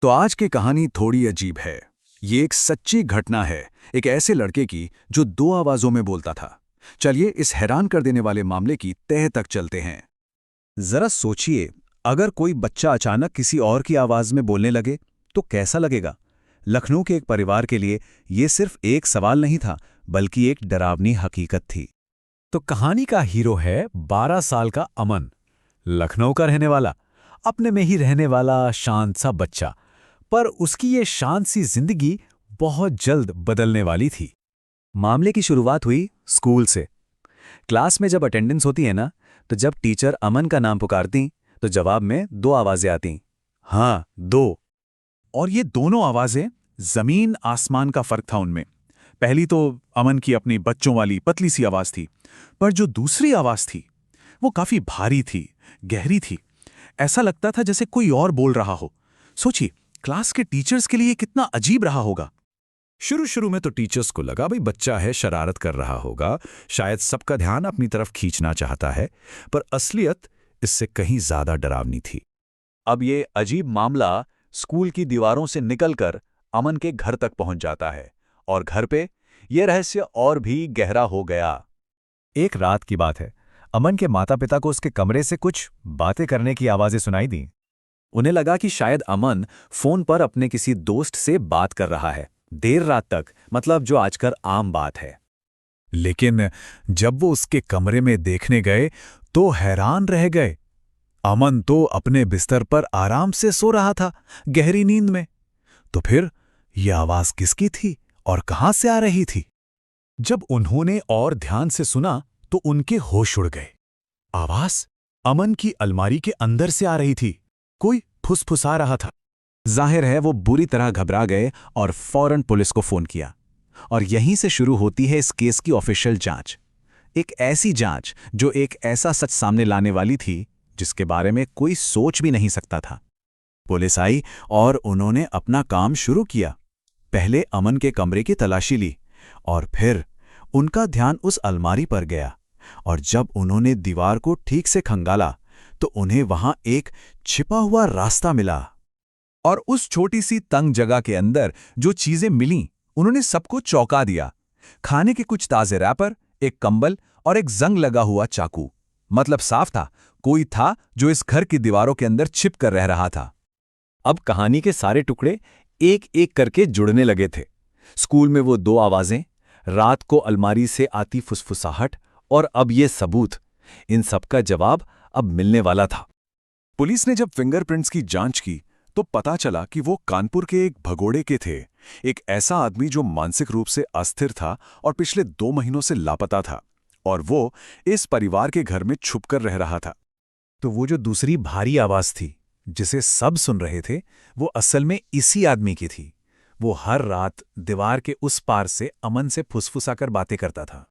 तो आज की कहानी थोड़ी अजीब है। ये एक सच्ची घटना है, एक ऐसे लड़के की जो दो आवाजों में बोलता था। चलिए इस हैरान कर देने वाले मामले की तह तक चलते हैं। जरा सोचिए, अगर कोई बच्चा अचानक किसी और की आवाज में बोलने लगे तो कैसा लगेगा। लखनऊ के एक परिवार के लिए ये सिर्फ एक सवाल नहीं था, बल्कि एक डरावनी हकीकत थी। तो कहानी का हीरो है 12 साल का अमन, लखनऊ का रहने वाला, अपने में ही रहने वाला शांत सा बच्चा। पर उसकी ये शांत सी जिंदगी बहुत जल्द बदलने वाली थी। मामले की शुरुआत हुई स्कूल से। क्लास में जब अटेंडेंस होती है ना, तो जब टीचर अमन का नाम पुकारती तो जवाब में दो आवाजें आती। हाँ, दो। और ये दोनों आवाजें जमीन आसमान का फर्क था उनमें। पहली तो अमन की अपनी बच्चों वाली पतली सी आवाज थी, पर जो दूसरी आवाज थी वो काफी भारी थी, गहरी थी। ऐसा लगता था जैसे कोई और बोल रहा हो। सोचिए, क्लास के टीचर्स के लिए कितना अजीब रहा होगा। शुरू शुरू में तो टीचर्स को लगा भाई बच्चा है, शरारत कर रहा होगा, शायद सबका ध्यान अपनी तरफ खींचना चाहता है। पर असलियत इससे कहीं ज्यादा डरावनी थी। अब ये अजीब मामला स्कूल की दीवारों से निकलकर अमन के घर तक पहुंच जाता है और घर पे ये रहस्य और भी गहरा हो गया। एक रात की बात है। अमन के माता पिता को उसके कमरे से कुछ बातें करने की आवाजें सुनाई दी। उन्हें लगा कि शायद अमन फोन पर अपने किसी दोस्त से बात कर रहा है, देर रात तक, मतलब जो आजकल आम बात है। लेकिन जब वो उसके कमरे में देखने गए तो हैरान रह गए। अमन तो अपने बिस्तर पर आराम से सो रहा था, गहरी नींद में। तो फिर यह आवाज किसकी थी और कहां से आ रही थी? जब उन्होंने और ध्यान से सुना तो उनके होश उड़ गए। आवाज अमन की अलमारी के अंदर से आ रही थी। कोई फुसफुसा रहा था। जाहिर है वो बुरी तरह घबरा गए और फौरन पुलिस को फोन किया। और यहीं से शुरू होती है इस केस की ऑफिशियल जांच। एक ऐसी जांच जो एक ऐसा सच सामने लाने वाली थी जिसके बारे में कोई सोच भी नहीं सकता था। पुलिस आई और उन्होंने अपना काम शुरू किया। पहले अमन के कमरे की तलाशी ली और फिर उनका ध्यान उस अलमारी पर गया। और जब उन्होंने दीवार को ठीक से खंगाला तो उन्हें वहां एक छिपा हुआ रास्ता मिला। और उस छोटी सी तंग जगह के अंदर जो चीजें मिलीं, उन्होंने सबको चौंका दिया। खाने के कुछ ताजे रैपर, एक कंबल और एक जंग लगा हुआ चाकू। मतलब साफ था, कोई था जो इस घर की दीवारों के अंदर छिप कर रह रहा था। अब कहानी के सारे टुकड़े एक एक करके जुड़ने लगे थे। स्कूल में वो दो आवाजें, रात को अलमारी से आती फुसफुसाहट, और अब ये सबूत। इन सबका जवाब अब मिलने वाला था। पुलिस ने जब फिंगरप्रिंट्स की जांच की तो पता चला कि वो कानपुर के एक भगोड़े के थे। एक ऐसा आदमी जो मानसिक रूप से अस्थिर था और पिछले 2 महीनों से लापता था। और वो इस परिवार के घर में छुपकर रह रहा था। तो वो जो दूसरी भारी आवाज थी जिसे सब सुन रहे थे, वो असल में इसी आदमी की थी। वो हर रात दीवार के उस पार से अमन से फुसफुसाकर बातें करता था।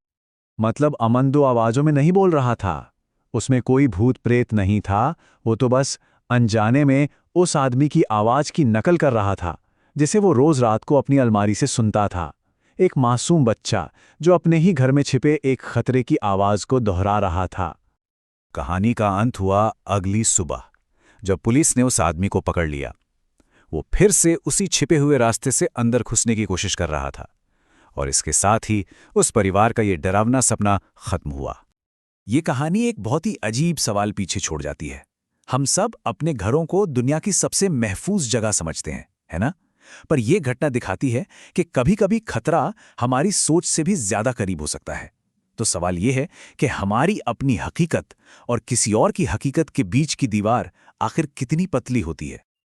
मतलब अमन दो आवाजों में नहीं बोल रहा था, उसमें कोई भूत प्रेत नहीं था। वो तो बस अनजाने में उस आदमी की आवाज की नकल कर रहा था जिसे वो रोज रात को अपनी अलमारी से सुनता था। एक मासूम बच्चा जो अपने ही घर में छिपे एक खतरे की आवाज को दोहरा रहा था। कहानी का अंत हुआ अगली सुबह, जब पुलिस ने उस आदमी को पकड़ लिया। वो फिर से उसी छिपे हुए रास्ते से अंदर घुसने की कोशिश कर रहा था। और इसके साथ ही उस परिवार का ये डरावना सपना खत्म हुआ। ये कहानी एक बहुत ही अजीब सवाल पीछे छोड़ जाती है। हम सब अपने घरों को दुनिया की सबसे महफूज जगह समझते हैं, है ना? पर यह घटना दिखाती है कि कभी-कभी खतरा हमारी सोच से भी ज्यादा करीब हो सकता है। तो सवाल यह है कि हमारी अपनी हकीकत और किसी और की हकीकत के बीच की दीवार आखिर कितनी पतली होती है।